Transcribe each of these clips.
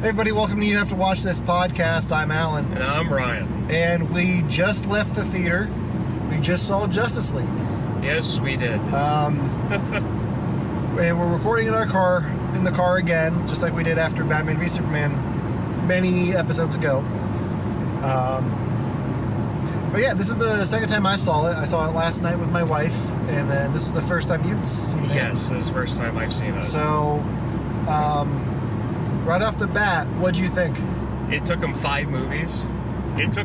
Hey everybody, welcome to You Have to Watch This podcast. I'm Alan. And I'm Ryan. And we just left the theater. We just saw Justice League. Yes, we did. And we're recording in the car again, just like we did after Batman v Superman many episodes ago. But yeah, this is the second time I saw it. I saw it last night with my wife, and then this is the first time you've seen it. Yes, this is the first time I've seen it. So, right off the bat, what'd you think? It took them 5 movies. To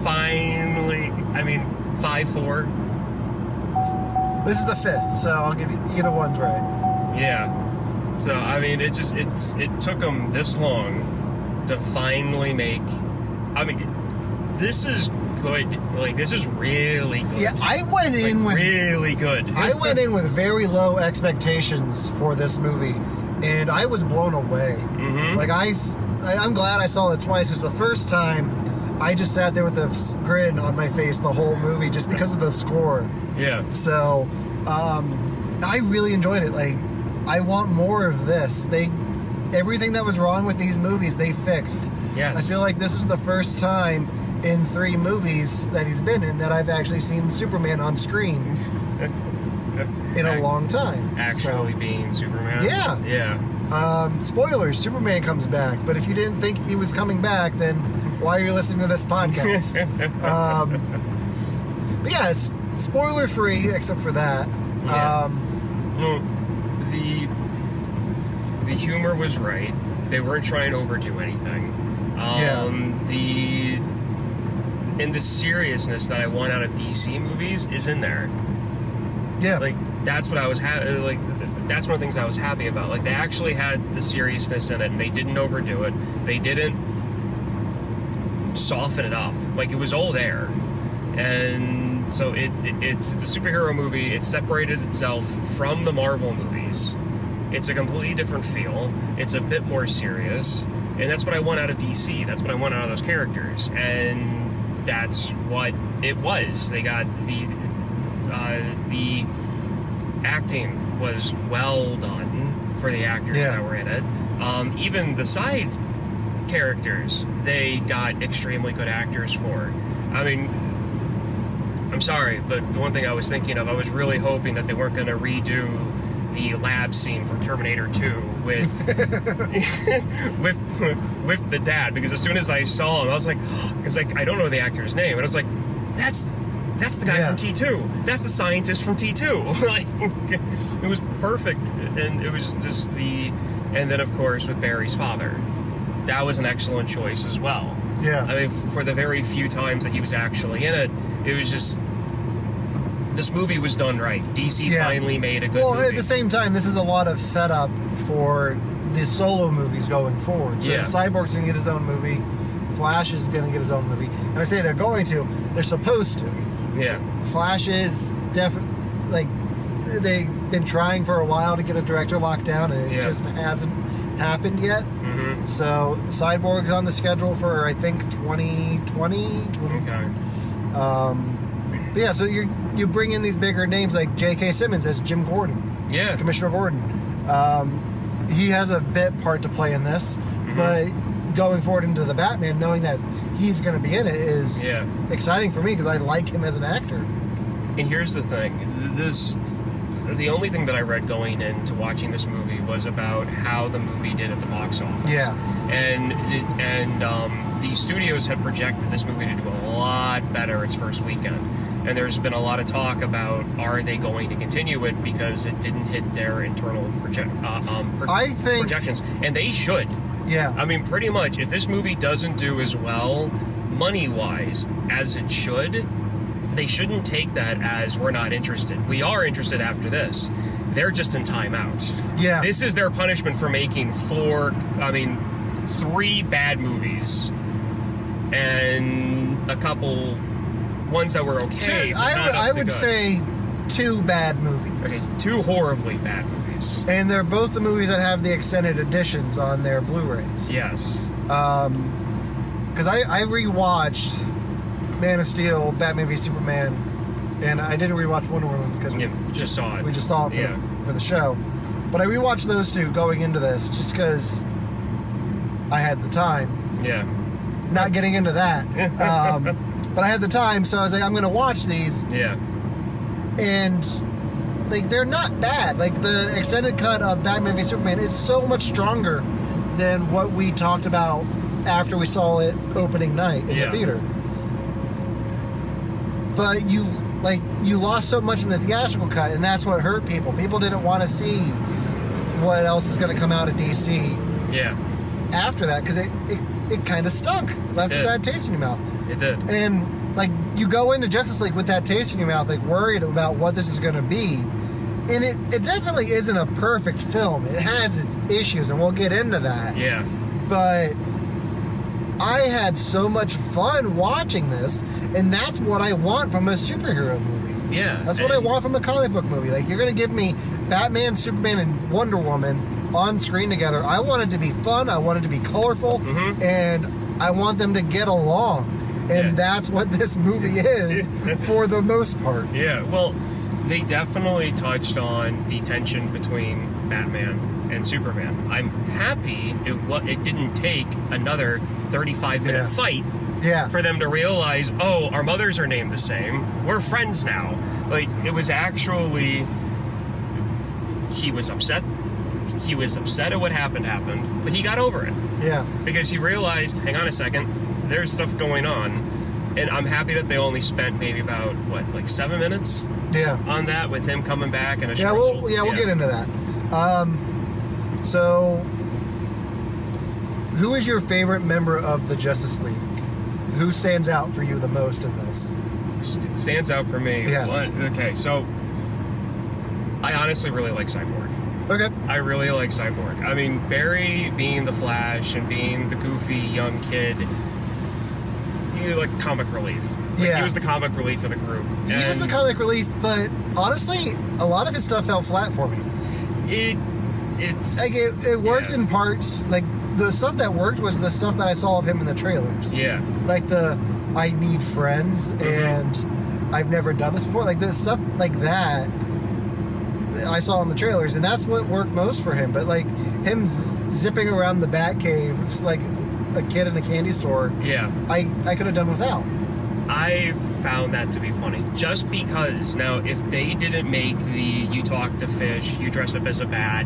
finally, 5-4. This is the 5th, so I'll give you either one's right. Yeah. So, it took them this long to finally make, this is good. This is really good. Yeah, I went in with really good. I went in with very low expectations for this movie, and I was blown away. Mm-hmm. I'm glad I saw it twice, because the first time I just sat there with a grin on my face the whole movie just because of the score. Yeah. So, I really enjoyed it. I want more of this. Everything that was wrong with these movies, they fixed. Yes. I feel like this was the first time in 3 movies that he's been in that I've actually seen Superman on screen in a long time. Actually being Superman? Yeah. Yeah. Spoilers, Superman comes back, but if you didn't think he was coming back, then why are you listening to this podcast? But yeah, it's spoiler free except for that. Yeah. The humor was right. They weren't trying to overdo anything. The seriousness that I want out of DC movies is in there. Yeah. That's what I was that's one of the things I was happy about. They actually had the seriousness in it, and they didn't overdo it. They didn't soften it up. It was all there. And so it's a superhero movie. It separated itself from the Marvel movies. It's a completely different feel. It's a bit more serious. And that's what I want out of DC. That's what I want out of those characters. And that's what it was. They got the acting was well done for the actors that were in it. Even the side characters, they got extremely good actors for. I'm sorry, but the one thing I was thinking of, I was really hoping that they weren't going to redo the lab scene from Terminator 2 with with the dad, because as soon as I saw him, I was like, I don't know the actor's name, and I was like, that's the guy from T2. That's the scientist from T2. It was perfect, and it was just and then of course with Barry's father, that was an excellent choice as well. Yeah. For the very few times that he was actually in it, it was just, this movie was done right. DC finally made a good movie. Well, at the same time, this is a lot of setup for the solo movies going forward. So Cyborg's going to get his own movie. Flash is going to get his own movie. And I say they're going to. They're supposed to. Yeah. Flash is definitely, they've been trying for a while to get a director locked down, and it just hasn't happened yet. Mm-hmm. So Cyborg's on the schedule for, I think, 2020. Okay. But yeah, so you bring in these bigger names like J.K. Simmons as Jim Gordon. Yeah. Commissioner Gordon. He has a bit part to play in this, but going forward into the Batman, knowing that he's going to be in it is exciting for me, because I like him as an actor. And here's the thing. The only thing that I read going into watching this movie was about how the movie did at the box office. Yeah. And the studios had projected this movie to do a lot better its first weekend. And there's been a lot of talk about, are they going to continue it because it didn't hit their internal projections. And they should. Yeah. Pretty much, if this movie doesn't do as well, money-wise, as it should, they shouldn't take that as, we're not interested. We are interested after this. They're just in timeout. Yeah. This is their punishment for making 3 bad movies and a couple ones that were okay. I would say 2 bad movies. Okay, 2 horribly bad movies. And they're both the movies that have the extended editions on their Blu-rays. Yes. Because I rewatched Man of Steel, Batman v Superman, and I didn't rewatch Wonder Woman because we just saw it. We just saw it for the show. But I rewatched those two going into this just because I had the time. Yeah. Not getting into that. But I had the time, so I was like, I'm going to watch these. Yeah. And, like, they're not bad. Like, the extended cut of Batman v Superman is so much stronger than what we talked about after we saw it opening night in the theater. But you lost so much in the theatrical cut, and that's what hurt people. People didn't want to see what else is going to come out of DC. Yeah. After that, because it kind of stunk. Left a bad taste in your mouth. It did. And, like, you go into Justice League with that taste in your mouth, like, worried about what this is going to be. And it definitely isn't a perfect film. It has its issues, and we'll get into that. Yeah. But I had so much fun watching this, and that's what I want from a superhero movie. Yeah. That's what I want from a comic book movie. Like, you're going to give me Batman, Superman, and Wonder Woman on screen together. I want it to be fun. I want it to be colorful. Mm-hmm. And I want them to get along. And that's what this movie is for the most part. Yeah. Well, they definitely touched on the tension between Batman and Superman. I'm happy it didn't take another 35-minute fight for them to realize, oh, our mothers are named the same. We're friends now. Like, it was actually... He was upset. He was upset at what happened, but he got over it. Yeah. Because he realized, hang on a second, there's stuff going on. And I'm happy that they only spent maybe about, 7 minutes? Yeah. On that, with him coming back and we'll get into that. So, who is your favorite member of the Justice League? Who stands out for you the most in this? Stands out for me? Yes. Okay, so I honestly really like Cyborg. Okay. I really like Cyborg. I mean, Barry being the Flash and being the goofy young kid, he like the comic relief. He was the comic relief of the group. He was the comic relief, but honestly, a lot of his stuff fell flat for me. It worked in parts. Like, the stuff that worked was the stuff that I saw of him in the trailers. Yeah. Like the I need friends and I've never done this before. Like the stuff like that I saw in the trailers, and that's what worked most for him. But like him zipping around the Batcave, just like a kid in a candy store. Yeah. I could have done without. I found that to be funny. Just because, now, if they didn't make the you talk to fish, you dress up as a bat,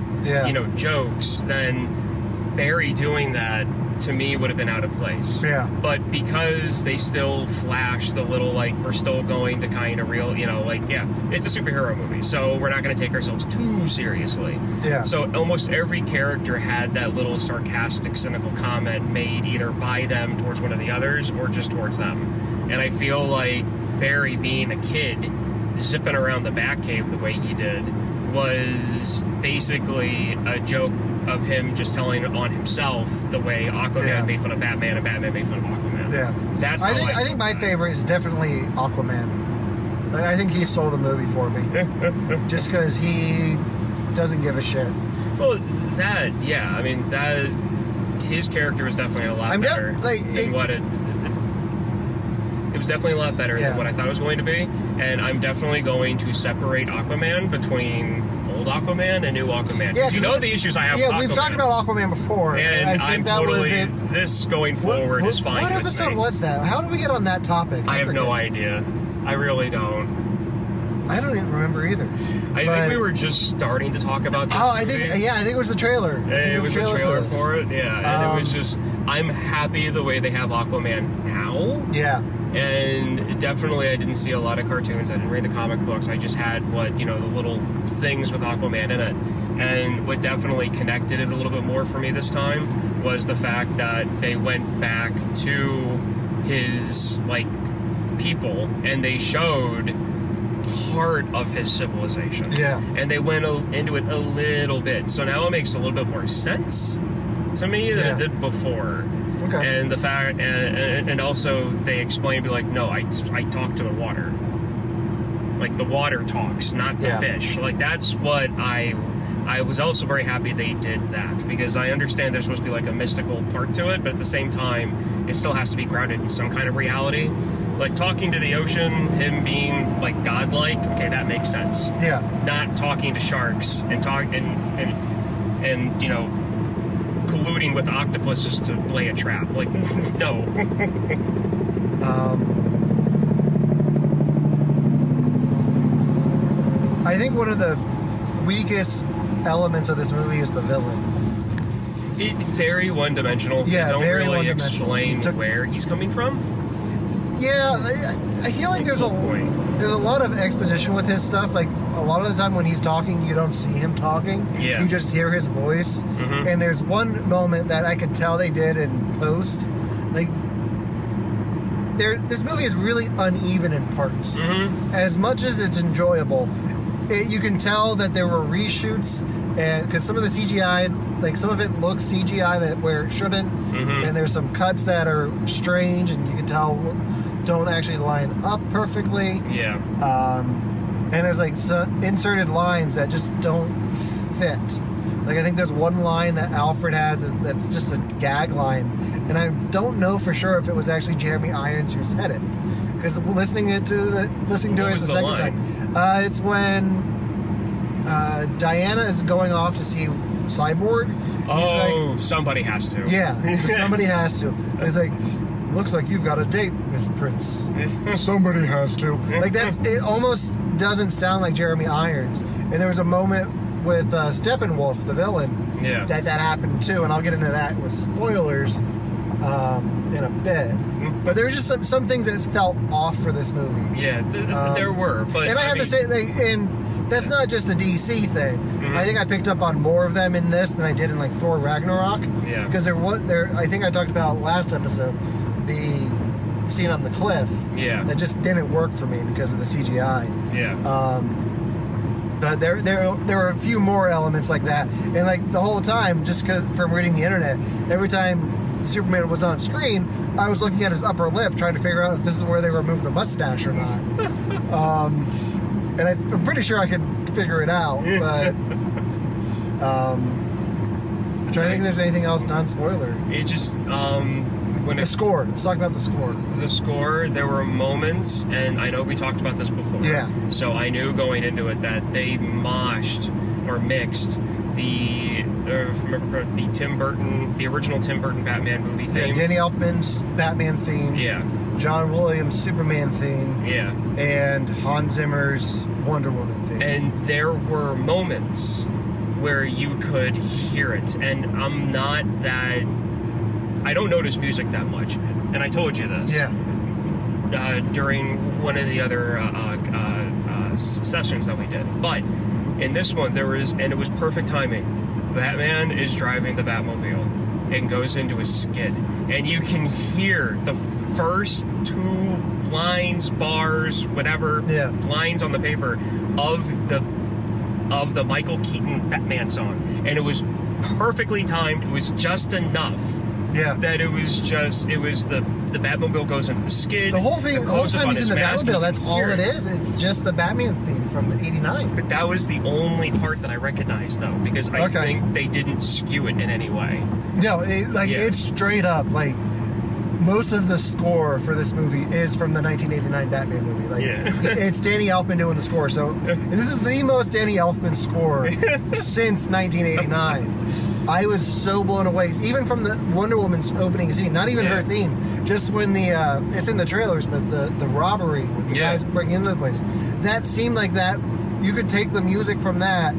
jokes, then Barry doing that, to me, would have been out of place. Yeah. But because they still flash the little, we're still going to kind of real, it's a superhero movie, so we're not going to take ourselves too seriously. Yeah. So almost every character had that little sarcastic, cynical comment made either by them towards one of the others or just towards them. And I feel like Barry, being a kid, zipping around the Batcave the way he did, was basically a joke of him just telling on himself the way Aquaman made fun of Batman and Batman made fun of Aquaman. Yeah. That's I think my favorite is definitely Aquaman. I think he stole the movie for me. Just because he doesn't give a shit. Well, his character was definitely a lot better than what it was definitely a lot better than what I thought it was going to be, and I'm definitely going to separate Aquaman between old Aquaman and new Aquaman. Yeah, the issues I have with Aquaman. Yeah, we've talked about Aquaman before. And I think I'm that totally, was it. This going forward is fine. What episode was that? How did we get on that topic? I have no idea. I really don't. I don't even remember either. I think we were just starting to talk about this I think it was the trailer. It was the trailer for it, and it was just, I'm happy the way they have Aquaman now. Yeah. And definitely I didn't see a lot of cartoons. I didn't read the comic books. I just had the little things with Aquaman in it. And what definitely connected it a little bit more for me this time was the fact that they went back to his, people, and they showed part of his civilization. Yeah. And they went into it a little bit. So now it makes a little bit more sense to me than it did before. Okay. And the fact, and also they explained, no, I talk to the water. Like, the water talks, not the fish. Like, that's what I I was also very happy they did that, because I understand there's supposed to be like a mystical part to it, but at the same time, it still has to be grounded in some kind of reality. Like talking to the ocean, him being like godlike, okay, that makes sense. Yeah. Not talking to sharks and you know, colluding with octopuses to lay a trap. Like, no. I think one of the weakest elements of this movie is the villain. It's very one-dimensional. Yeah, they don't very really one-dimensional. explain where he's coming from. Yeah, I feel like there's a lot of exposition with his stuff. Like, a lot of the time when he's talking, you don't see him talking. Yeah. You just hear his voice. Mm-hmm. And there's one moment that I could tell they did in post. Like, this movie is really uneven in parts. Mm-hmm. As much as it's enjoyable, you can tell that there were reshoots, and because some of the CGI, like some of it looks CGI where it shouldn't, Mm-hmm. and there's some cuts that are strange, and you can tell don't actually line up perfectly. Yeah. And there's like inserted lines that just don't fit. Like I think there's one line that Alfred has that's just a gag line, and I don't know for sure if it was actually Jeremy Irons who said it, because listening to it the second time, it's when Diana is going off to see Cyborg. Oh, somebody has to. Yeah, somebody has to. It's like, looks like you've got a date, Miss Prince. Somebody has to. Like it almost doesn't sound like Jeremy Irons. And there was a moment with Steppenwolf, the villain, that happened too. And I'll get into that with spoilers in a bit. But there were just some things that felt off for this movie. Yeah, there were. But and I have to say, that's not just a DC thing. Mm-hmm. I think I picked up on more of them in this than I did in like Thor Ragnarok. Yeah. Because I think I talked about last episode the scene on the cliff. Yeah. That just didn't work for me because of the CGI. Yeah. But there were a few more elements like that, and like the whole time, just from reading the internet, every time Superman was on screen, I was looking at his upper lip, trying to figure out if this is where they removed the mustache or not. And I'm pretty sure I could figure it out, but I'm trying to think if there's anything else non-spoiler. It just the score. Let's talk about the score. The score. There were moments, and I know we talked about this before. Yeah. So I knew going into it that they mixed the if I remember correctly, the original Tim Burton Batman movie theme. Yeah, Danny Elfman's Batman theme. Yeah. John Williams' Superman theme. Yeah. And Hans Zimmer's Wonder Woman theme. And there were moments where you could hear it, and I don't notice music that much, and I told you this. Yeah. During one of the other sessions that we did, but in this one and it was perfect timing. Batman is driving the Batmobile and goes into a skid, and you can hear the first two bars, whatever lines on the paper of the Michael Keaton Batman song, and it was perfectly timed. It was just enough. Yeah. That it was the Batmobile goes into the skid. The whole time he's in the Batmobile, that's all it is. It's just the Batman theme from '89. But that was the only part that I recognized, though, because I think they didn't skew it in any way. No, it's straight up like most of the score for this movie is from the 1989 Batman movie. Like, it's Danny Elfman doing the score. So this is the most Danny Elfman score since 1989. I was so blown away, even from the Wonder Woman's opening scene. Not even her theme, just when it's in the trailers, but the robbery with the guys breaking into the place. That seemed like that. You could take the music from that,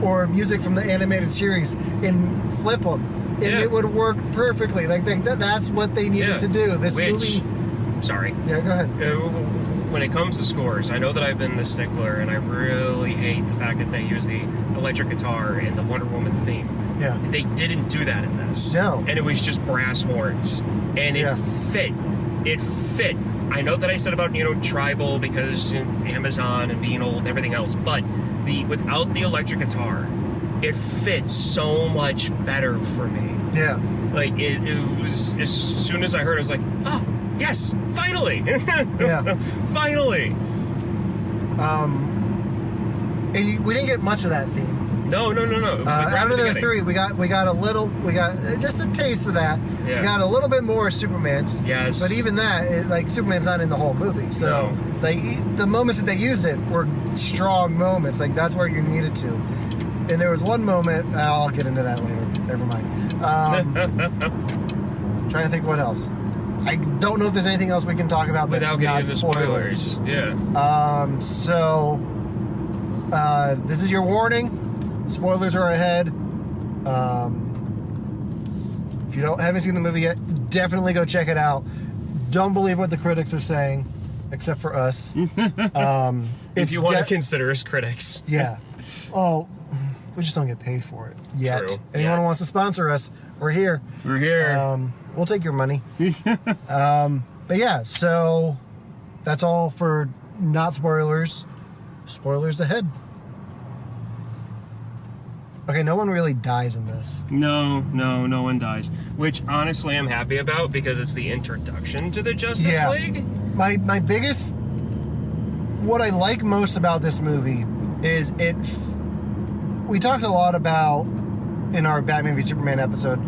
or music from the animated series, and flip them. And it would work perfectly. Like that's what they needed to do. This movie. Sorry. Yeah, go ahead. When it comes to scores, I know that I've been a stickler, and I really hate the fact that they use the electric guitar in the Wonder Woman theme. Yeah. They didn't do that in this. No. And it was just brass horns, and it fit. It fit. I know that I said about tribal because Amazon and being old and everything else, but without the electric guitar, it fit so much better for me. Yeah. Like, it was, as soon as I heard it, I was like, oh, yes, finally! Yeah. Finally! And we didn't get much of that theme. No. It was like right Out of the beginning. three, we got just a taste of that. Yeah. We got a little bit more Superman's. Yes. But even that, like, Superman's not in the whole movie. So, No. like, the moments that they used it were strong moments. Like, that's where you needed to. And there was one moment, I'll get into that later. Never mind. Trying to think what else. I don't know if there's anything else we can talk about that's Without getting not into spoilers. Yeah. This is your warning. Spoilers are ahead. If you haven't seen the movie yet, definitely go check it out. Don't believe what the critics are saying, except for us. If you want to consider us critics. Yeah. Oh, we just don't get paid for it yet. True. Anyone Yeah. who wants to sponsor us, we're here. We're here. We'll take your money. But yeah, so that's all for not spoilers. Spoilers ahead. Okay, no one really dies in this. No one dies. Which, honestly, I'm happy about because it's the introduction to the Justice League. My biggest... What I like most about this movie is we talked a lot about, in our Batman v Superman episode,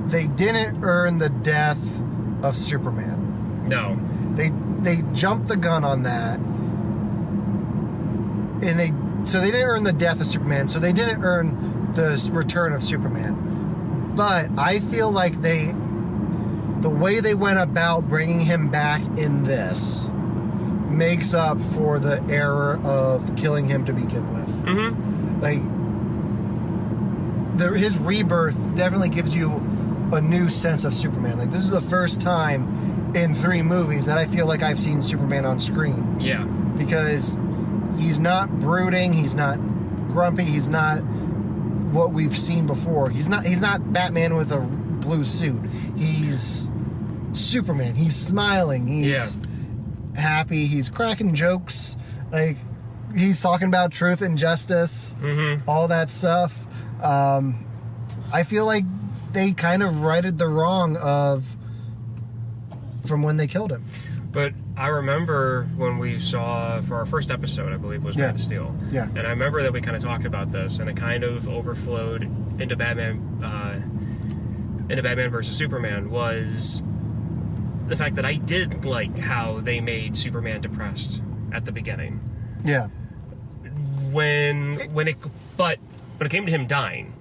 they didn't earn the death of Superman. No. They jumped the gun on that. So they didn't earn the death of Superman, so they didn't earn the return of Superman. But I feel like the way they went about bringing him back in this makes up for the error of killing him to begin with. Mm-hmm. Like, his rebirth definitely gives you a new sense of Superman. Like, this is the first time in 3 movies that I feel like I've seen Superman on screen. Yeah. Because he's not brooding, he's not grumpy, he's not what we've seen before. He's not Batman with a blue suit. He's Superman. He's smiling. He's happy. He's cracking jokes. Like, he's talking about truth and justice, all that stuff. I feel like they kind of righted the wrong from when they killed him. But I remember when we saw, for our first episode, I believe, was Man of Steel. Yeah. And I remember that we kind of talked about this, and it kind of overflowed into Batman versus Superman, was the fact that I did like how they made Superman depressed at the beginning. Yeah. When it came to him dying,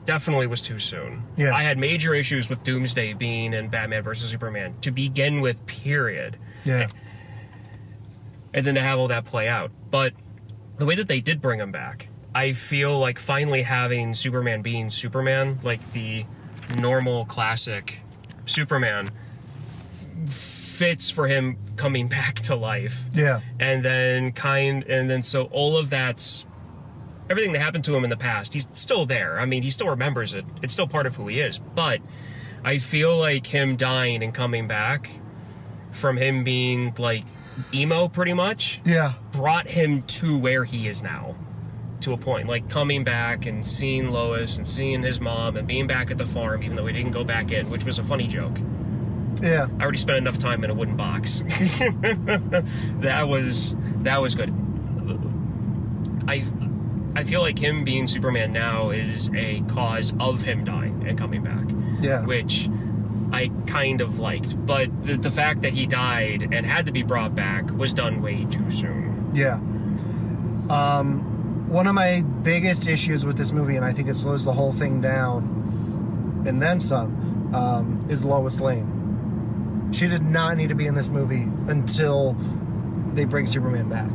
definitely was too soon. Yeah. I had major issues with Doomsday being in Batman versus Superman to begin with, period. Yeah. And then to have all that play out. But the way that they did bring him back, I feel like finally having Superman being Superman, like the normal classic Superman, fits for him coming back to life. Yeah. And then so all of that's everything that happened to him in the past, he's still there. I mean, he still remembers it. It's still part of who he is. But I feel like him dying and coming back from him being like emo pretty much, brought him to where he is now, to a point. Like coming back and seeing Lois and seeing his mom and being back at the farm, even though he didn't go back in, which was a funny joke. Yeah. I already spent enough time in a wooden box. That was good. I feel like him being Superman now is a cause of him dying and coming back. Yeah. Which I kind of liked. But the fact that he died and had to be brought back was done way too soon. Yeah. One of my biggest issues with this movie, and I think it slows the whole thing down, and then some, is Lois Lane. She did not need to be in this movie until they bring Superman back.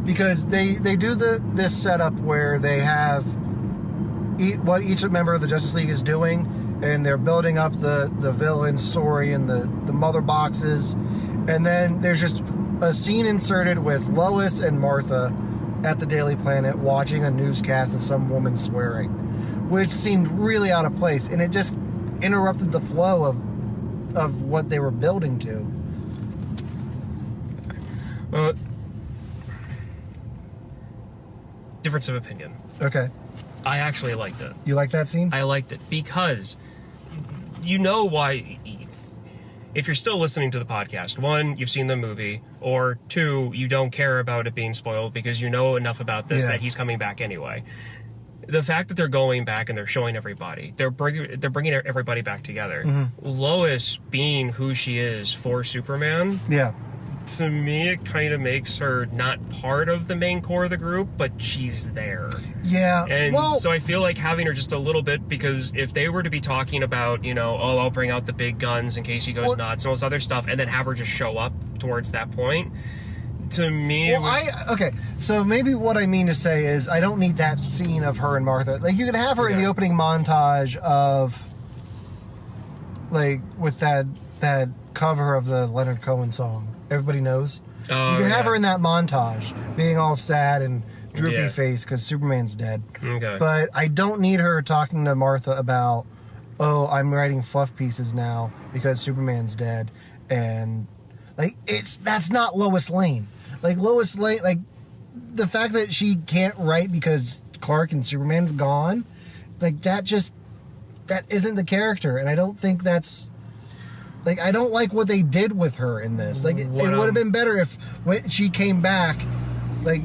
Because they do this setup where they have what each member of the Justice League is doing, and they're building up the villain story and the mother boxes, and then there's just a scene inserted with Lois and Martha at the Daily Planet watching a newscast of some woman swearing, which seemed really out of place, and it just interrupted the flow of what they were building to. Difference of opinion. Okay. I actually liked it. You like that scene? I liked it because you know why if you're still listening to the podcast, 1, you've seen the movie, or 2, you don't care about it being spoiled because you know enough about this that he's coming back anyway. The fact that they're going back and they're showing everybody, they're bringing everybody back together. Lois being who she is for Superman, to me, it kind of makes her not part of the main core of the group, but she's there. Yeah. And so I feel like having her just a little bit, because if they were to be talking about, I'll bring out the big guns in case he goes nuts and all this other stuff, and then have her just show up towards that point, to me... okay, so maybe what I mean to say is I don't need that scene of her and Martha. Like, you could have her in the opening montage of, like, with that cover of the Leonard Cohen song. Everybody knows. You can have her in that montage, being all sad and droopy face because Superman's dead. Okay. But I don't need her talking to Martha about, I'm writing fluff pieces now because Superman's dead, and that's not Lois Lane. Like Lois Lane, like the fact that she can't write because Clark and Superman's gone, like that isn't the character, and I don't think that's. Like, I don't like what they did with her in this. Like, it would have been better if when she came back, like,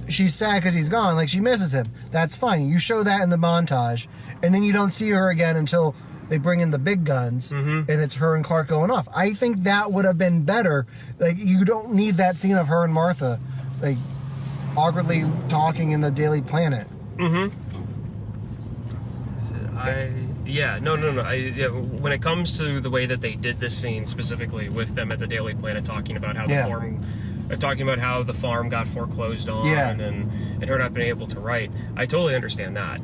she's sad because he's gone. Like, she misses him. That's fine. You show that in the montage, and then you don't see her again until they bring in the big guns, and it's her and Clark going off. I think that would have been better. Like, you don't need that scene of her and Martha, like, awkwardly talking in the Daily Planet. When it comes to the way that they did this scene specifically with them at the Daily Planet, talking about how the farm got foreclosed on, and her not being able to write, I totally understand that.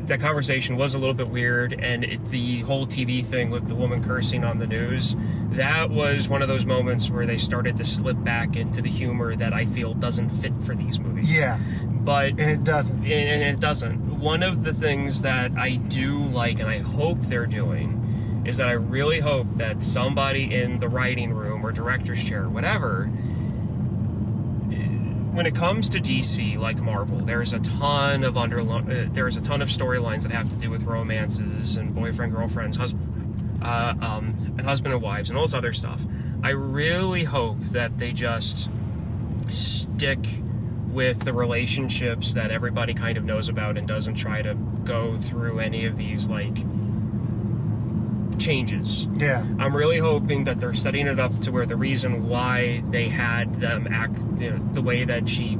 That conversation was a little bit weird, and the whole TV thing with the woman cursing on the news, that was one of those moments where they started to slip back into the humor that I feel doesn't fit for these movies. Yeah. And it doesn't. And it doesn't. One of the things that I do like, and I hope they're doing, is that I really hope that somebody in the writing room or director's chair, whatever, when it comes to DC, like Marvel, there's a ton of storylines that have to do with romances and boyfriend, girlfriends, husband and wives, and all this other stuff. I really hope that they just stick with the relationships that everybody kind of knows about and doesn't try to go through any of these, like, changes. Yeah. I'm really hoping that they're setting it up to where the reason why they had them act the way that she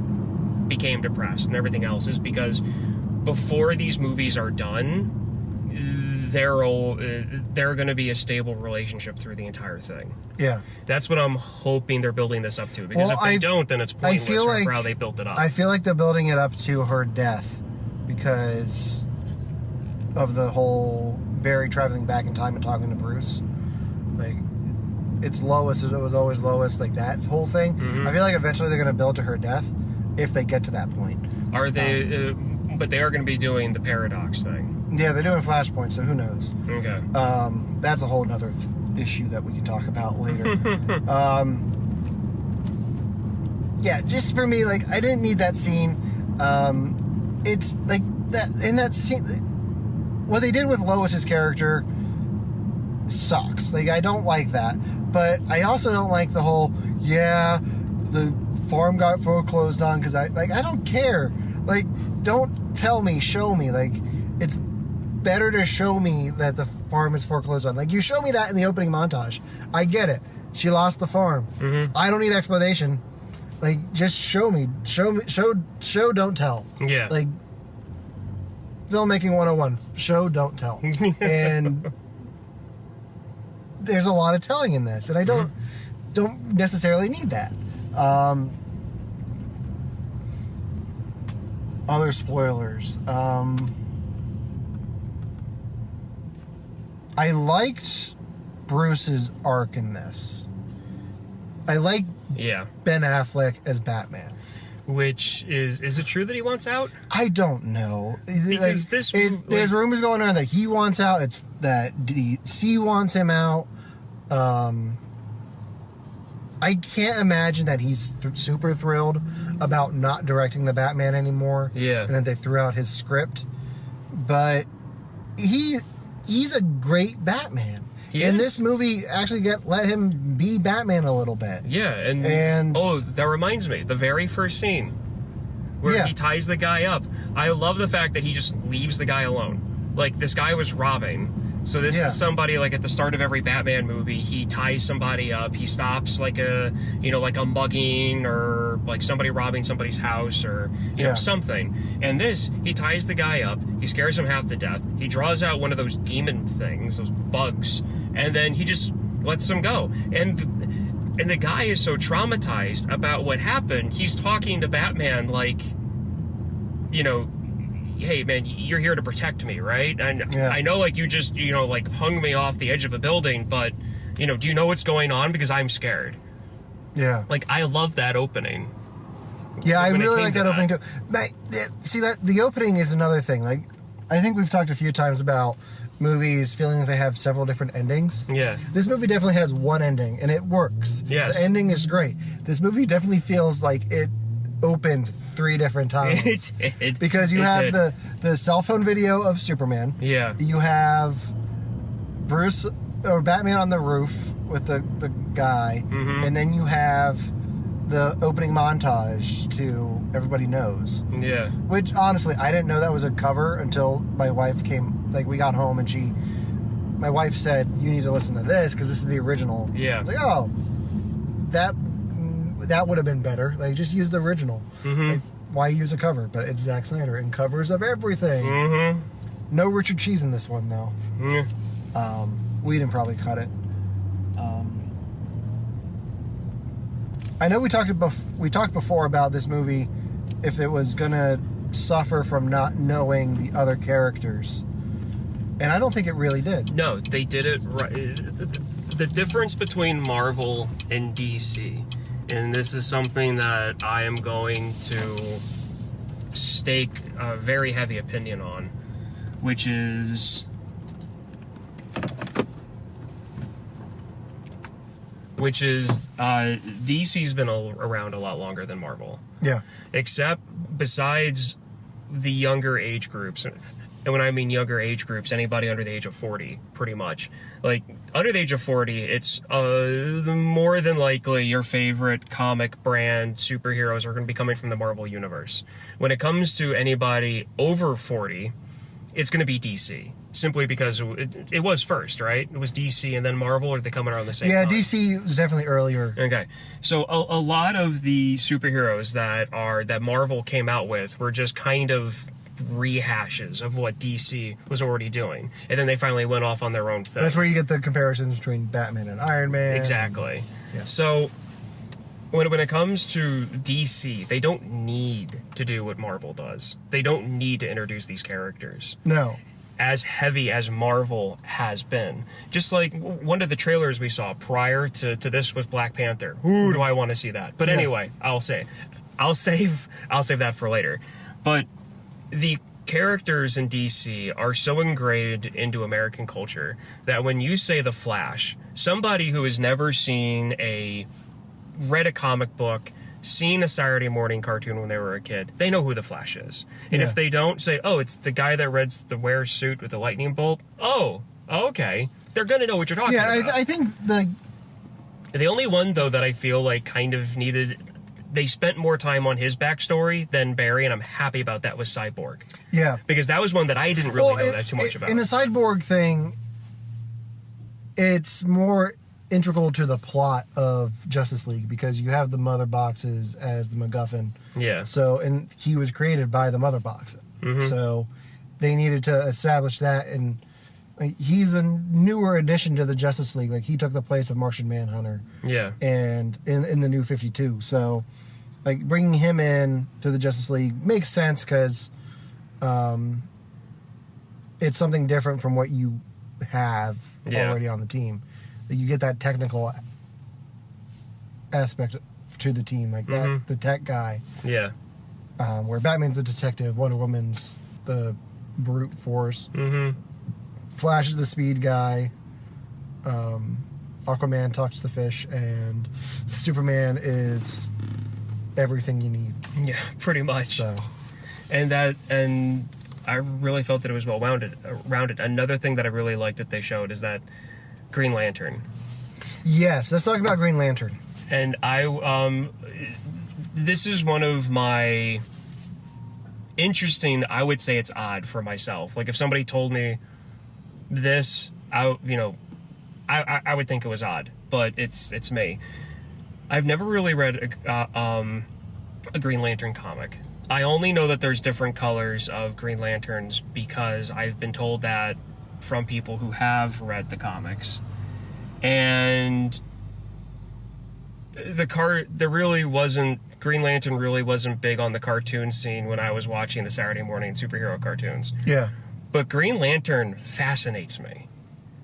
became depressed and everything else is because before these movies are done, they're going to be a stable relationship through the entire thing. Yeah. That's what I'm hoping they're building this up to. Because if they don't, then it's pointless for how they built it up. I feel like they're building it up to her death because of the whole Barry traveling back in time and talking to Bruce. Like, it's Lois, it was always Lois, like that whole thing. I feel like eventually they're going to build to her death if they get to that point. Are they... but they are going to be doing the paradox thing. Yeah, they're doing Flashpoint, so who knows? Okay. That's a whole nother issue that we can talk about later. Yeah, just for me, like, I didn't need that scene. It's like that in that scene. What they did with Lois's character sucks. Like, I don't like that. But I also don't like the whole, the farm got foreclosed on because I don't care. Like, don't tell me, show me. Like, it's better to show me that the farm is foreclosed on. Like, you show me that in the opening montage. I get it. She lost the farm. I don't need explanation. Like, just show me. Show, don't tell. Yeah. Like, filmmaking 101. Show, don't tell. And there's a lot of telling in this. And I don't necessarily need that. Other spoilers. I liked Bruce's arc in this. I like Ben Affleck as Batman. Which is it true that he wants out? I don't know. Because there's rumors going around that he wants out. It's that DC wants him out. I can't imagine that he's super thrilled about not directing the Batman anymore. Yeah. And that they threw out his script. But he's a great Batman. This movie actually let him be Batman a little bit. Yeah, and oh, that reminds me, the very first scene where he ties the guy up. I love the fact that he just leaves the guy alone. Like, this guy was robbing. So this is somebody, like, at the start of every Batman movie, he ties somebody up. He stops, like a mugging or, like, somebody robbing somebody's house or, you know, something. And this, he ties the guy up. He scares him half to death. He draws out one of those demon things, those bugs, and then he just lets him go. And the guy is so traumatized about what happened, he's talking to Batman like, you know, hey man, you're here to protect me, right? And I know, like, you just, you know, like, hung me off the edge of a building, but, you know, do you know what's going on? Because I'm scared. Yeah. Like, I love that opening. Yeah, I really like that opening too. But, see, that the opening is another thing. Like, I think we've talked a few times about movies feeling like they have several different endings. Yeah. This movie definitely has one ending, and it works. Yes. The ending is great. This movie definitely feels like it opened 3 different times. It did. Because you have the cell phone video of Superman. Yeah. You have Bruce or Batman on the roof with the guy. Mm-hmm. And then you have the opening montage to Everybody Knows. Yeah. Which, honestly, I didn't know that was a cover until my wife came, like, we got home and my wife said, you need to listen to this because this is the original. Yeah. I was like, oh, that would have been better. Like, just use the original. Mm-hmm. Like, why use a cover? But it's Zack Snyder and covers of everything. Mm-hmm. No Richard Cheese in this one, though. Mm. Whedon probably cut it. I know we talked before about this movie, if it was gonna suffer from not knowing the other characters, and I don't think it really did. No, they did it right. The difference between Marvel and DC, and this is something that I am going to stake a very heavy opinion on, which is DC's been around a lot longer than Marvel. Yeah. Except besides the younger age groups. And when I mean younger age groups, anybody under the age of 40, pretty much. Like, under the age of 40, it's more than likely your favorite comic brand superheroes are going to be coming from the Marvel Universe. When it comes to anybody over 40, it's going to be DC. Simply because it was first, right? It was DC and then Marvel, or they coming around the same time? Yeah, DC was definitely earlier. Okay. So a lot of the superheroes that Marvel came out with were just kind of rehashes of what DC was already doing. And then they finally went off on their own thing. That's where you get the comparisons between Batman and Iron Man. Exactly. Yeah. So when it comes to DC, they don't need to do what Marvel does. They don't need to introduce these characters. No. As heavy as Marvel has been. Just like one of the trailers we saw prior to this was Black Panther. Ooh, do I want to see that. But anyway, I'll save that for later. But the characters in DC are so ingrained into American culture that when you say The Flash, somebody who has never read a comic book, seen a Saturday morning cartoon when they were a kid, they know who the Flash is. And if they don't, say, oh, it's the guy that wears suit with the lightning bolt. Oh, okay. They're going to know what you're talking about. Yeah, I think the only one, though, that I feel like kind of needed... They spent more time on his backstory than Barry, and I'm happy about that, was Cyborg. Yeah. Because that was one that I didn't really know that too much about. In the Cyborg thing, it's more integral to the plot of Justice League because you have the mother boxes as the MacGuffin. Yeah. So, and he was created by the mother box. Mm-hmm. So they needed to establish that, and like, he's a newer addition to the Justice League. Like, he took the place of Martian Manhunter. Yeah. And in the New 52. So, like, bringing him in to the Justice League makes sense because it's something different from what you have already on the team. You get that technical aspect to the team, like that, the tech guy. Yeah. Where Batman's the detective, Wonder Woman's the brute force. Mm-hmm. Flash is the speed guy. Aquaman talks to fish, and Superman is everything you need. Yeah, pretty much. So, and I really felt that it was well rounded. Another thing that I really liked that they showed is that Green Lantern. Yes, let's talk about Green Lantern. And this is one of my interesting, I would say it's odd for myself. Like if somebody told me this, I would think it was odd, but it's me. I've never really read a Green Lantern comic. I only know that there's different colors of Green Lanterns because I've been told that from people who have read the comics. And Green Lantern really wasn't big on the cartoon scene when I was watching the Saturday morning superhero cartoons. Yeah. But Green Lantern fascinates me.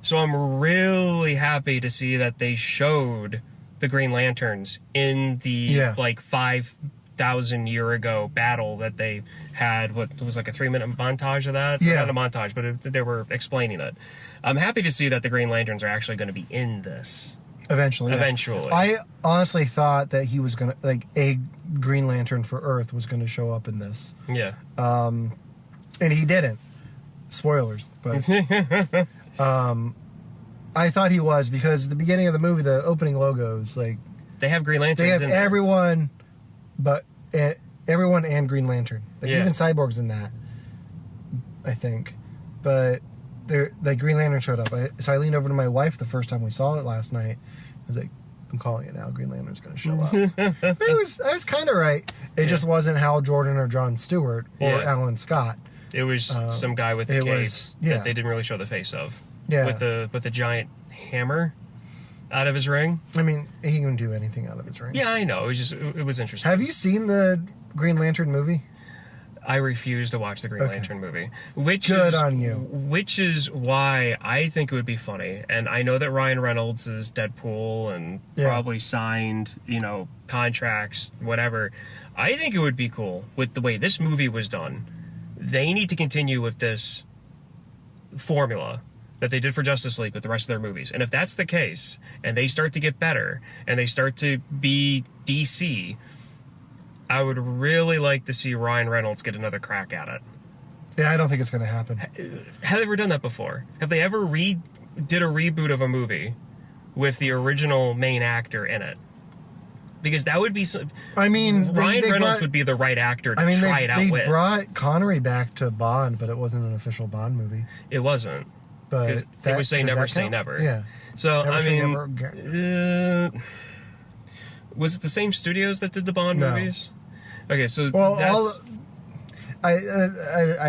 So I'm really happy to see that they showed the Green Lanterns in the 5,000 year ago battle that they had. What was like a 3-minute montage of that? Yeah. Not a montage, but they were explaining it. I'm happy to see that the Green Lanterns are actually going to be in this. Eventually. I honestly thought that he was gonna, like, a Green Lantern for Earth was gonna show up in this. Yeah. And he didn't. Spoilers, but I thought he was, because at the beginning of the movie, the opening logos, like, they have Green Lanterns. They have in there. everyone and Green Lantern. Like even Cyborg's in that, I think. But Green Lantern showed up. So I leaned over to my wife the first time we saw it last night. I was like, I'm calling it now. Green Lantern's going to show up. I was kind of right. It just wasn't Hal Jordan or John Stewart or Alan Scott. It was some guy with a cape that they didn't really show the face of. Yeah. With the giant hammer out of his ring. I mean, he can do anything out of his ring. Yeah, I know. It was interesting. Have you seen the Green Lantern movie? I refuse to watch the Green Lantern movie. Good on you. Which is why I think it would be funny. And I know that Ryan Reynolds is Deadpool and probably signed, contracts, whatever. I think it would be cool with the way this movie was done. They need to continue with this formula that they did for Justice League with the rest of their movies. And if that's the case, and they start to get better, and they start to be DC, I would really like to see Ryan Reynolds get another crack at it. Yeah, I don't think it's going to happen. Have they ever done that before? Have they ever did a reboot of a movie with the original main actor in it? Because that would be... I mean... Ryan Reynolds would be the right actor to try it out with. They brought Connery back to Bond, but it wasn't an official Bond movie. It wasn't. But they would say never say never. Yeah. So, never was it the same studios that did the Bond movies? Okay, so I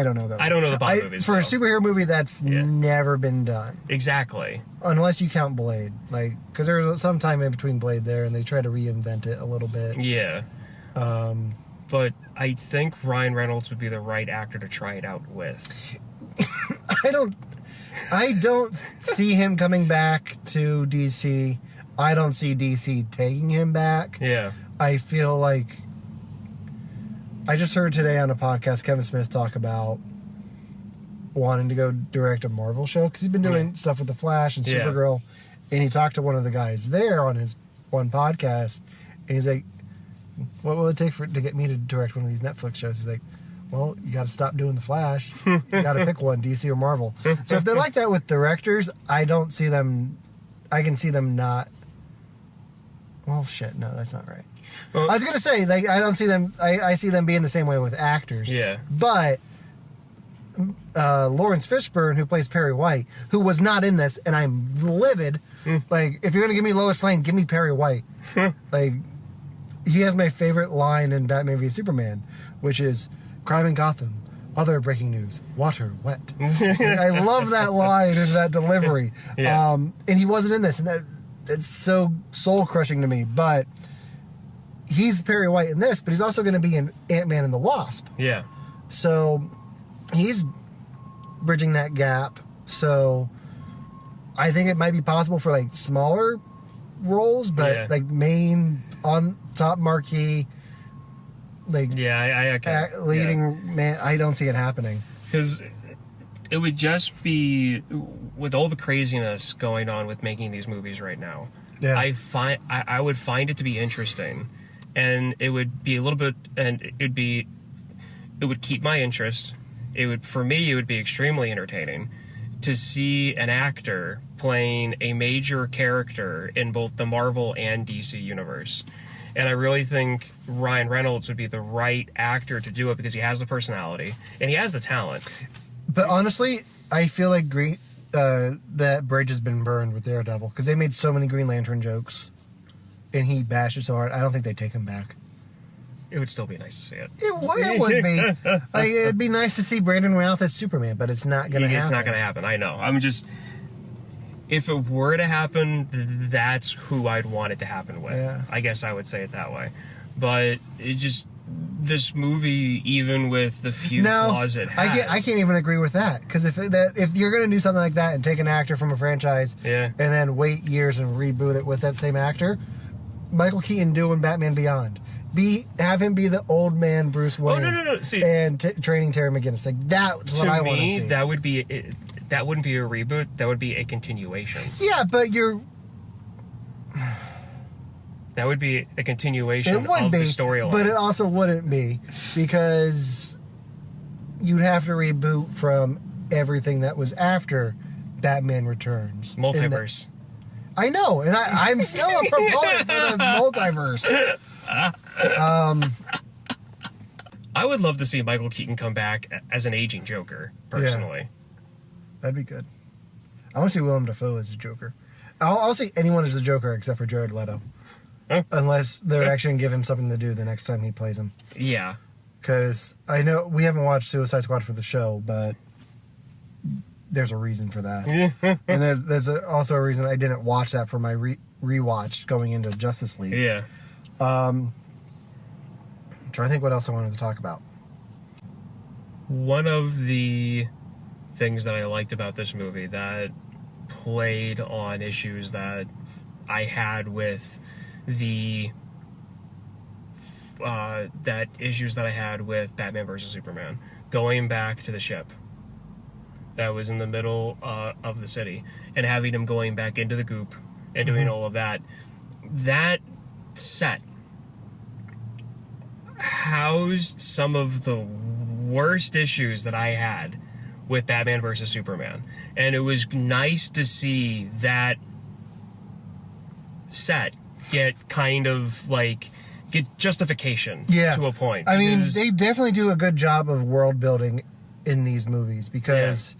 don't know about that. I don't know the Bond movies. For a superhero movie, that's never been done. Exactly. Unless you count Blade. Because there was some time in between Blade there, and they tried to reinvent it a little bit. Yeah. But I think Ryan Reynolds would be the right actor to try it out with. I don't see him coming back to DC. I don't see DC taking him back. Yeah. I feel like... I just heard today on a podcast Kevin Smith talk about wanting to go direct a Marvel show, because he's been doing stuff with The Flash and Supergirl. And he talked to one of the guys there on his one podcast, and he's like, what will it take to get me to direct one of these Netflix shows? He's like, well, you got to stop doing The Flash. You got to pick one, DC or Marvel. So if they're like that with directors, I can see them not... Well, shit, no, that's not right. Well, I was going to say, I don't see them... I see them being the same way with actors. Yeah. But Lawrence Fishburne, who plays Perry White, who was not in this, and I'm livid. Like, if you're going to give me Lois Lane, give me Perry White. Like, he has my favorite line in Batman v Superman, which is, crime in Gotham, other breaking news, water wet. I love that line and that delivery. Yeah. And he wasn't in this, and it's so soul-crushing to me. But he's Perry White in this, but he's also going to be in Ant-Man and the Wasp. Yeah. So he's bridging that gap. So I think it might be possible for like smaller roles, but like main on top marquee, like leading man. I don't see it happening, because it would just be, with all the craziness going on with making these movies right now. Yeah. I would find it to be interesting, and it would be a little bit, and it would keep my interest. For me, it would be extremely entertaining to see an actor playing a major character in both the Marvel and DC universe. And I really think Ryan Reynolds would be the right actor to do it because he has the personality and he has the talent. But honestly, I feel like that bridge has been burned with Daredevil because they made so many Green Lantern jokes and he bashed it so hard. I don't think they take him back. It would still be nice to see it. It would be. It'd be nice to see Brandon Routh as Superman, but it's not going to happen. It's not going to happen. I know. I'm just... If it were to happen, that's who I'd want it to happen with. Yeah. I guess I would say it that way. But it just... This movie, even with the few flaws it has... I can't even agree with that. Because if you're going to do something like that and take an actor from a franchise and then wait years and reboot it with that same actor, Michael Keaton doing Batman Beyond... Have him be the old man Bruce Wayne. Oh, no. See, and training Terry McGinnis. Like, that's what I want to see. That would be... That wouldn't be a reboot. That would be a continuation. Yeah, but you're... That would be a continuation of the storyline. But it also wouldn't be. Because you'd have to reboot from everything that was after Batman Returns. Multiverse. I know, and I'm still a proponent for the multiverse. I would love to see Michael Keaton come back as an aging Joker, personally. Yeah. That'd be good. I want to see Willem Dafoe as a Joker. I'll see anyone as a Joker except for Jared Leto. Huh? Unless they're actually going to give him something to do the next time he plays him. Yeah. Because I know we haven't watched Suicide Squad for the show, but there's a reason for that. And there's also a reason I didn't watch that for my rewatch going into Justice League. Yeah. I'm trying to think what else I wanted to talk about. One of the things that I liked about this movie that played on issues that I had with issues that I had with Batman vs. Superman, going back to the ship that was in the middle of the city and having him going back into the goop and doing all of that. That set housed some of the worst issues that I had with Batman vs. Superman. And it was nice to see that set get justification to a point. I mean, they definitely do a good job of world building in these movies because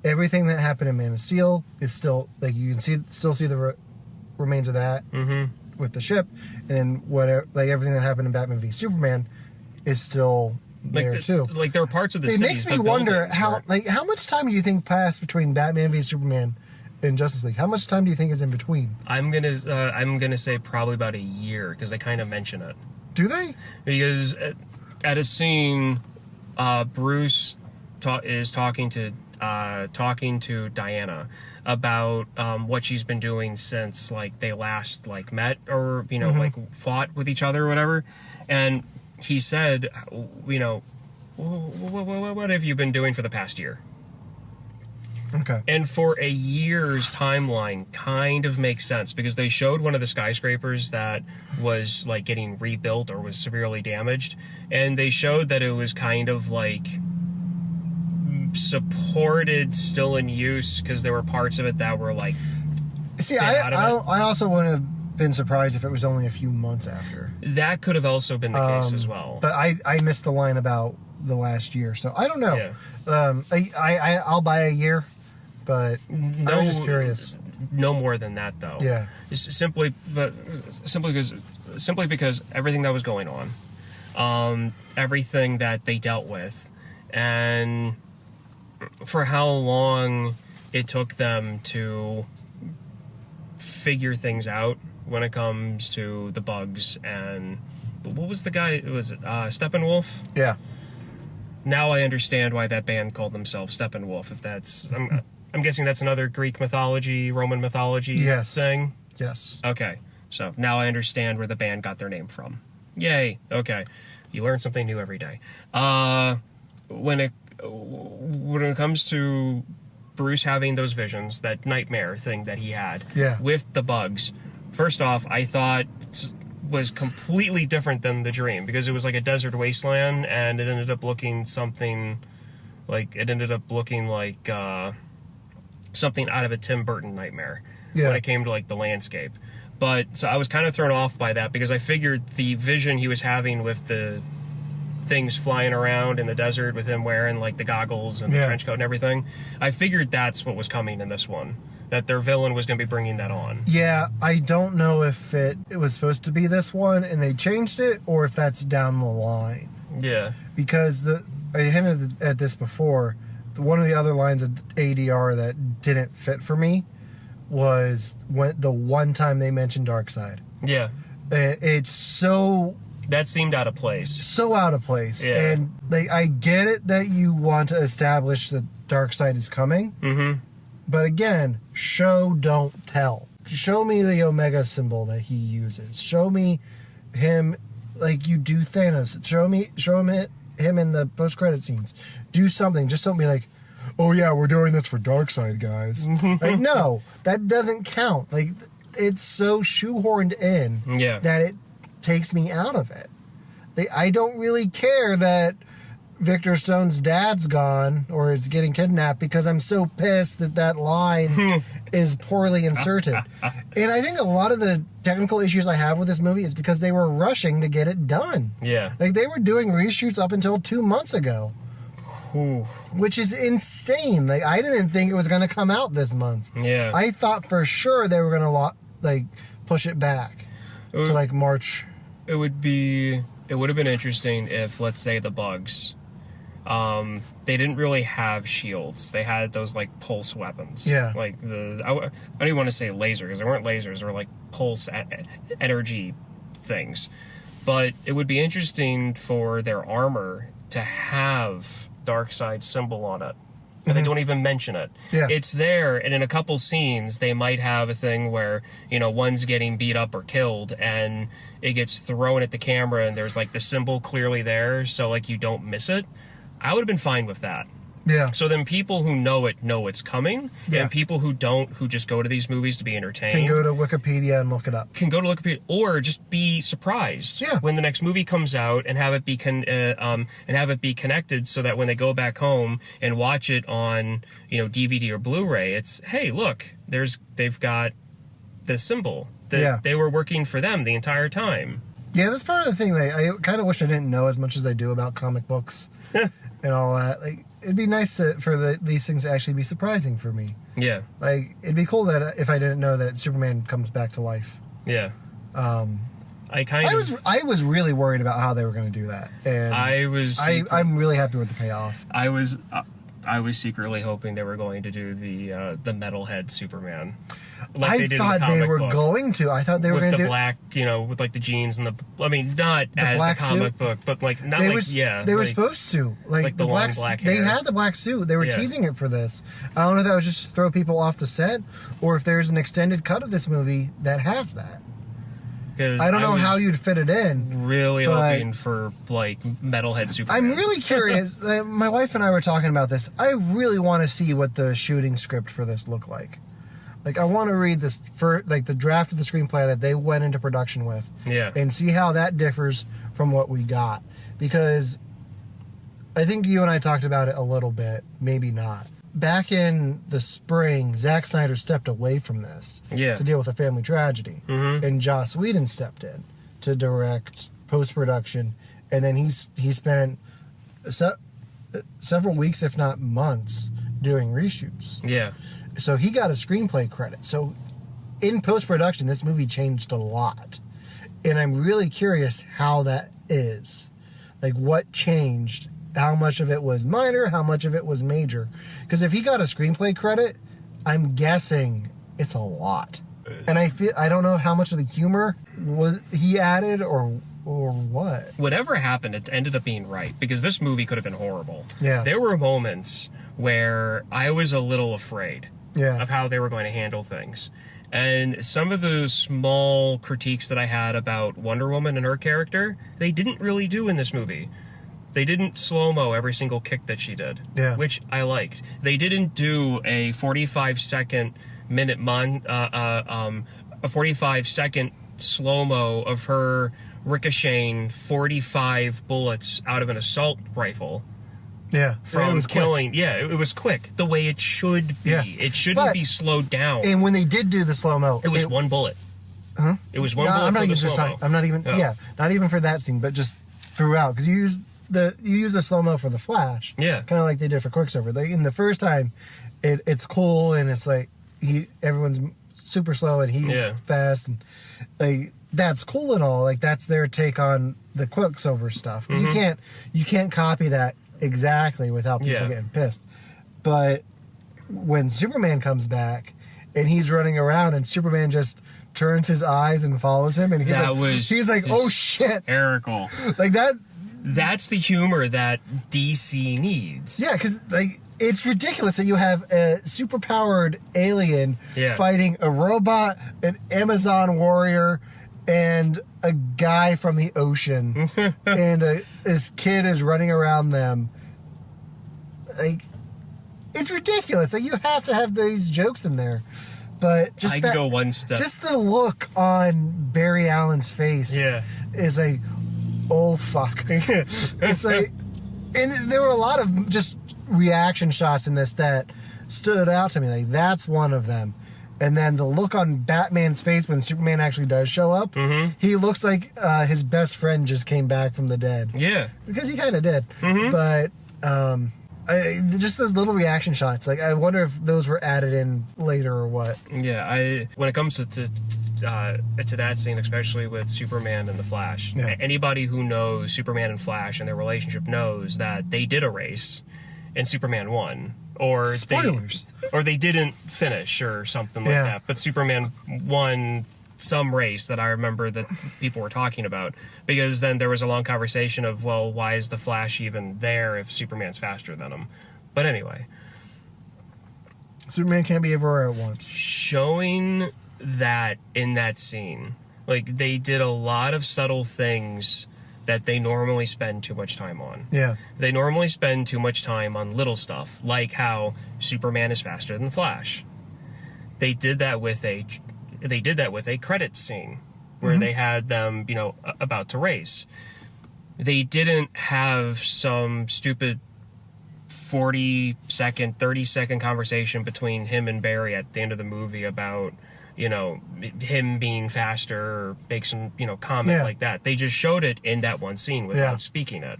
everything that happened in Man of Steel is still, like, you can still see the remains of that with the ship, and then whatever, like, everything that happened in Batman v Superman is still there too. Like, there are parts of the It makes me wonder how much time do you think passed between Batman v Superman and Justice League? How much time do you think is in between? I'm gonna say probably about a year because they kind of mention it. Do they? Because at a scene, Bruce is talking to Diana about what she's been doing since, like, they last, like, met or like fought with each other or whatever, and he said, what have you been doing for the past year? Okay. And for a year's timeline kind of makes sense because they showed one of the skyscrapers that was, like, getting rebuilt or was severely damaged, and they showed that it was kind of, like, supported, still in use, because there were parts of it that were, like, see, I also wouldn't have been surprised if it was only a few months after. That could have also been the case as well. But I missed the line about the last year, so I don't know. Yeah. I'll buy a year, but I was just curious. No more than that, though. Yeah. Simply because everything that was going on, everything that they dealt with, and for how long it took them to figure things out when it comes to the bugs. And what was the guy? Was it Steppenwolf? Yeah. Now I understand why that band called themselves Steppenwolf. If that's, I'm guessing that's another Greek mythology, Roman mythology thing. Yes. Okay. So now I understand where the band got their name from. Yay. Okay. You learn something new every day. When it comes to Bruce having those visions, that nightmare thing that he had with the bugs, first off, I thought was completely different than the dream because it was like a desert wasteland, and it ended up looking something like something out of a Tim Burton nightmare Yeah. when it came to like the landscape. But so I was kind of thrown off by that because I figured the vision he was having with the things flying around in the desert with him wearing like the goggles and the trench coat and everything, I figured that's what was coming in this one, that their villain was going to be bringing that on. Yeah, I don't know if it was supposed to be this one and they changed it, or if that's down the line. Yeah. Because I hinted at this before, one of the other lines of ADR that didn't fit for me was when the one time they mentioned Darkseid. Yeah. It's so... That seemed out of place. So out of place. Yeah. And I get it that you want to establish that Darkseid is coming. Mm-hmm. But again, show, don't tell. Show me the Omega symbol that he uses. Show me him like you do Thanos. Him in the post-credit scenes. Do something. Just don't be like, oh yeah, we're doing this for Darkseid, guys. Like, no, that doesn't count. Like, it's so shoehorned in that it takes me out of it. I don't really care that Victor Stone's dad's gone or is getting kidnapped because I'm so pissed that line is poorly inserted. And I think a lot of the technical issues I have with this movie is because they were rushing to get it done. Yeah. Like, they were doing reshoots up until 2 months ago. Ooh. Which is insane. Like, I didn't think it was going to come out this month. Yeah. I thought for sure they were going to push it back to like March. It would have been interesting if, let's say, the Bugs, they didn't really have shields. They had those like pulse weapons. Yeah. Like I don't even want to say laser because they weren't lasers. They were like pulse energy things. But it would be interesting for their armor to have Darkseid symbol on it. And they don't even mention it. Yeah. It's there, and in a couple scenes, they might have a thing where, one's getting beat up or killed, and it gets thrown at the camera, and there's, like, the symbol clearly there, so, like, you don't miss it. I would have been fine with that. Yeah. So then people who know it know it's coming, and people who don't, who just go to these movies to be entertained, can go to Wikipedia and look it up. Can go to Wikipedia, or just be surprised when the next movie comes out and have it be connected, so that when they go back home and watch it on DVD or Blu-ray, it's, hey, look, they've got the symbol that they were working for them the entire time. Yeah, that's part of the thing. I kind of wish I didn't know as much as I do about comic books and all that. Like, it'd be nice for these things to actually be surprising for me. Yeah. Like, it'd be cool that if I didn't know that Superman comes back to life. Yeah. I was really worried about how they were going to do that, and I'm really happy with the payoff. I was secretly hoping they were going to do the metalhead Superman. Like I thought they were going to. I thought they were going to do black, with like the jeans and not as the comic book, but like not they were supposed to like the black hair. They had the black suit. They were teasing it for this. I don't know if that was just to throw people off the set, or if there's an extended cut of this movie that has that. I don't know how you'd fit it in. Really hoping for like metalhead Superman. I'm really curious. My wife and I were talking about this. I really want to see what the shooting script for this looked like. Like, I want to read this for like the draft of the screenplay that they went into production with, and see how that differs from what we got. Because I think you and I talked about it a little bit, maybe not. Back in the spring, Zack Snyder stepped away from this to deal with a family tragedy, and Joss Whedon stepped in to direct post-production, and then he spent several weeks, if not months, doing reshoots. Yeah. So he got a screenplay credit. So in post-production, this movie changed a lot, and I'm really curious how that is. Like, what changed? How much of it was minor? How much of it was major? Because if he got a screenplay credit, I'm guessing it's a lot. And I don't know how much of the humor was he added or what. Whatever happened, it ended up being right, because this movie could have been horrible. Yeah. There were moments where I was a little afraid of how they were going to handle things. And some of the small critiques that I had about Wonder Woman and her character, they didn't really do in this movie. They didn't slow-mo every single kick that she did, which I liked. They didn't do a 45-second slow-mo of her ricocheting 45 bullets out of an assault rifle. Yeah. From killing. Yeah, it was quick. The way it should be. Yeah. It shouldn't be slowed down. And when they did do the slow-mo... It was one bullet. Huh? It was one bullet for the slow-mo. I'm not even... Oh. Yeah, not even for that scene, but just throughout. Because you use the slow-mo for the Flash. Yeah. Kind of like they did for Quicksilver. Like, in the first time, it's cool, and it's like... everyone's super slow, and he's fast, and... like that's cool and all. Like that's their take on the Quicksilver stuff. Because you can't copy that exactly without people getting pissed. But when Superman comes back and he's running around and Superman just turns his eyes and follows him, and he's like, oh shit, hysterical. Like that. That's the humor that DC needs. Yeah, because like it's ridiculous that you have a superpowered alien fighting a robot, an Amazon warrior, and a guy from the ocean, and this kid is running around them. Like, it's ridiculous. Like, you have to have these jokes in there. But just I go one step. Just the look on Barry Allen's face is like, oh fuck. It's like, and there were a lot of just reaction shots in this that stood out to me. Like, that's one of them. And then the look on Batman's face when Superman actually does show up, he looks like his best friend just came back from the dead. Yeah. Because he kind of did. But just those little reaction shots, like I wonder if those were added in later or what. Yeah, when it comes to that scene, especially with Superman and the Flash, anybody who knows Superman and Flash and their relationship knows that they did a race and Superman won. Or spoilers. They didn't finish or something like that. But Superman won some race that I remember that people were talking about. Because then there was a long conversation of, well, why is the Flash even there if Superman's faster than him? But anyway. Superman can't be everywhere at once. Showing that in that scene. Like, they did a lot of subtle things that they normally spend too much time on. Yeah. They normally spend too much time on little stuff, like how Superman is faster than Flash. They did that with a credit scene where they had them, about to race. They didn't have some stupid 40-second, 30-second conversation between him and Barry at the end of the movie about him being faster or make some, comment like that. They just showed it in that one scene without speaking it.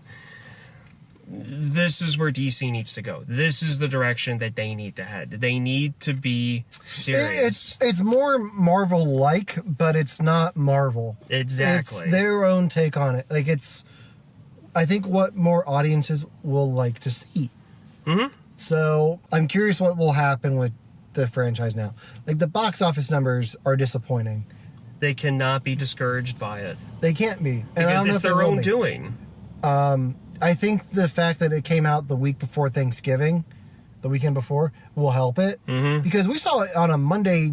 This is where DC needs to go. This is the direction that they need to head. They need to be serious. It's more Marvel-like, but it's not Marvel. Exactly. It's their own take on it. Like, I think what more audiences will like to see. So I'm curious what will happen with the franchise now. Like, the box office numbers are disappointing. They cannot be discouraged by it. They can't be. And because it's their own doing. I think the fact that it came out the week before Thanksgiving, the weekend before, will help it. Because we saw it on a Monday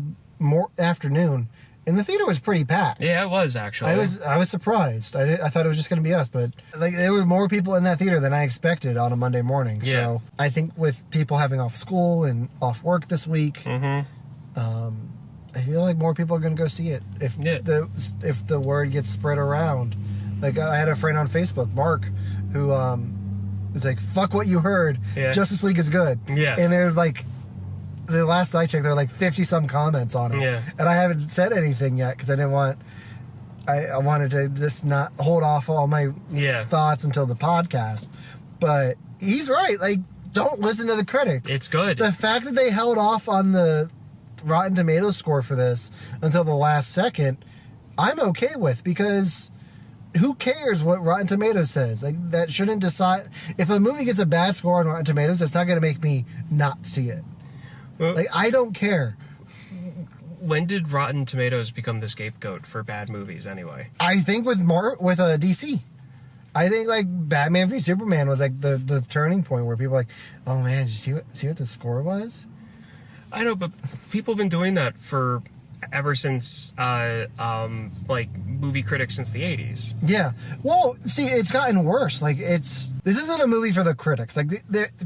afternoon, and the theater was pretty packed. Yeah, it was, actually. I was surprised. I thought it was just going to be us, but like there were more people in that theater than I expected on a Monday morning. Yeah. So I think with people having off school and off work this week, I feel like more people are going to go see it if the word gets spread around. Like, I had a friend on Facebook, Mark, who is like, "Fuck what you heard. Justice League is good." Yeah. And there's like, the last I checked, there were like 50-some comments on it. Yeah. And I haven't said anything yet because I didn't want... I wanted to just not hold off all my thoughts until the podcast. But he's right. Like, don't listen to the critics. It's good. The fact that they held off on the Rotten Tomatoes score for this until the last second, I'm okay with, because... who cares what Rotten Tomatoes says? Like, that shouldn't decide. If a movie gets a bad score on Rotten Tomatoes, it's not going to make me not see it. Well, like, I don't care. When did Rotten Tomatoes become the scapegoat for bad movies, anyway? I think with DC. I think, like, Batman v Superman was, like, the turning point where people were like, oh, man, did you see what the score was? I know, but people have been doing that for... ever since, like, movie critics since the 80s. Yeah. Well, see, it's gotten worse. Like, this isn't a movie for the critics. Like,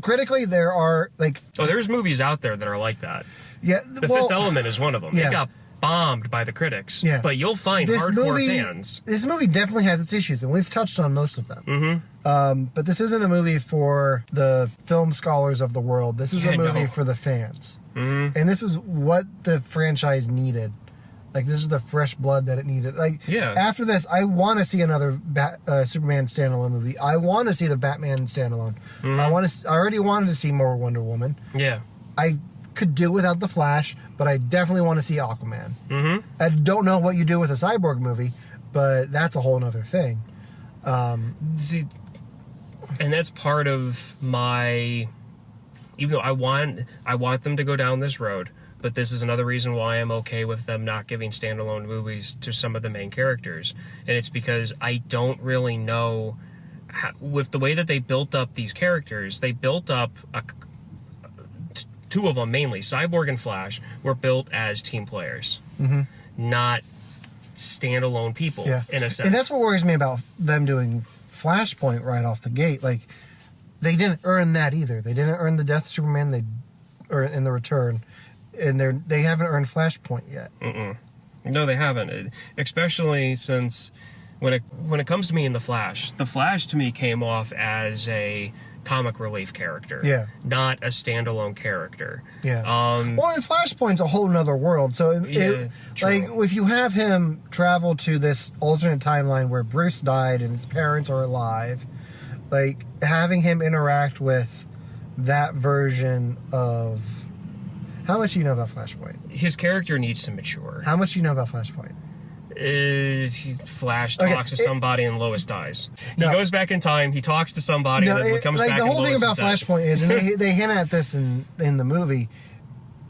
critically, there are, like... Oh, there's movies out there that are like that. Yeah. The Fifth Element is one of them. Yeah. It got bombed by the critics. Yeah. But you'll find hardcore fans. This movie definitely has its issues, and we've touched on most of them. But this isn't a movie for the film scholars of the world. This is a movie for the fans. And this was what the franchise needed. Like, this is the fresh blood that it needed. Like, after this, I want to see another Superman standalone movie. I want to see the Batman standalone. I already wanted to see more Wonder Woman. Yeah. I could do without the Flash, but I definitely want to see Aquaman. I don't know what you do with a Cyborg movie, but that's a whole other thing. See, and that's part of my... Even though I want them to go down this road, but this is another reason why I'm okay with them not giving standalone movies to some of the main characters. And it's because I don't really know... with the way that they built up these characters, they built up... two of them mainly, Cyborg and Flash, were built as team players, not standalone people, in a sense. And that's what worries me about them doing Flashpoint right off the gate. Like, they didn't earn that either. They didn't earn the Death of Superman or in the Return, and they haven't earned Flashpoint yet. No, they haven't. Especially since when it comes to me in the Flash to me came off as a comic relief character, not a standalone character. Well, and Flashpoint's a whole nother world. So like, if you have him travel to this alternate timeline where Bruce died and his parents are alive, like, having him interact with that version of... How much do you know about Flashpoint? His character needs to mature. How much do you know about Flashpoint? Flash talks to somebody and Lois dies. He goes back in time, he talks to somebody, and then comes back. The whole thing about Flashpoint is, and they hint at this in the movie,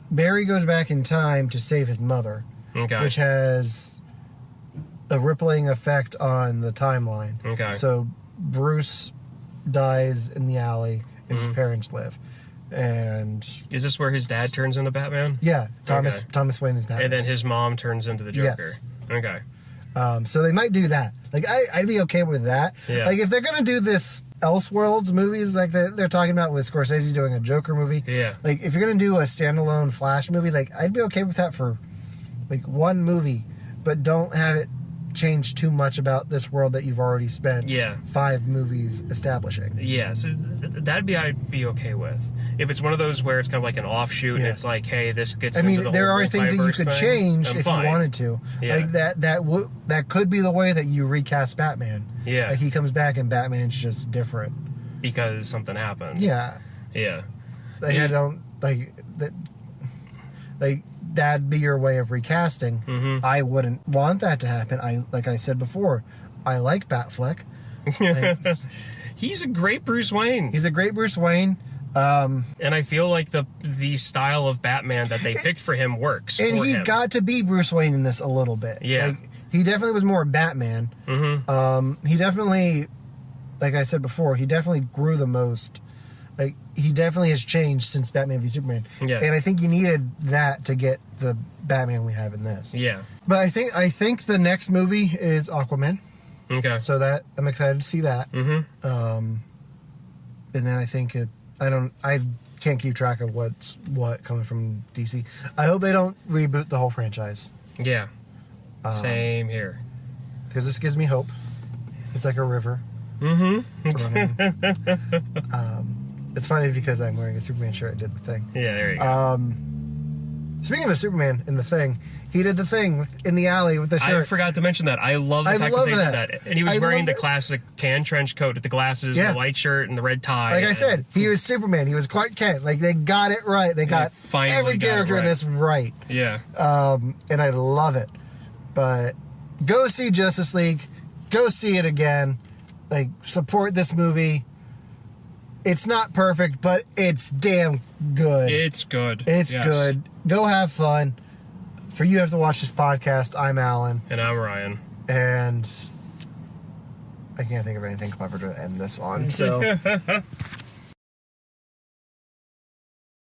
Barry goes back in time to save his mother, which has a rippling effect on the timeline. So Bruce dies in the alley, and his parents live. And is this where his dad turns into Batman? Yeah, Thomas Wayne is Batman. And then his mom turns into the Joker. Yes. Okay. So they might do that. Like, I'd be okay with that. Like, if they're gonna do this Elseworlds movies, like they're talking about with Scorsese doing a Joker movie. Like, if you're gonna do a standalone Flash movie, like, I'd be okay with that for like one movie, but don't have it change too much about this world that you've already spent 5 movies establishing. So I'd be okay with. If it's one of those where it's kind of like an offshoot and it's like, hey, this gets into the there whole are things that you could change if you wanted to. Like, that could be the way that you recast Batman. Like, he comes back and Batman's just different. Because something happened. Like, I don't... Like, that... Like... That'd be your way of recasting. I wouldn't want that to happen. Like I said before, I like Batfleck. Like, he's a great Bruce Wayne. He's a great Bruce Wayne. And I feel like the style of Batman that they picked for him works. And he got to be Bruce Wayne in this a little bit. Like, he definitely was more Batman. He definitely, like I said before, he definitely grew the most. Like, he definitely has changed since Batman v Superman. And I think you needed that to get the Batman we have in this. But I think the next movie is Aquaman. So that I'm excited to see that. And then I think I can't keep track of what's what coming from DC. I hope they don't reboot the whole franchise. Same here. Because this gives me hope. It's like a river. It's funny because I'm wearing a Superman shirt. I did the thing. There you go. Speaking of Superman in The Thing, he did the thing in the alley with the shirt. I forgot to mention that. I love the fact that they did that. And he was wearing the classic tan trench coat with the glasses, the white shirt, and the red tie. Like I said, he was Superman. He was Clark Kent. Like, they got it right. They got every character in this right. And I love it. But go see Justice League. Go see it again. Like, support this movie. It's not perfect, but it's damn good. It's good. It's good. Go have fun. For you have to watch this podcast, I'm Alan. And I'm Ryan. And I can't think of anything clever to end this on, so...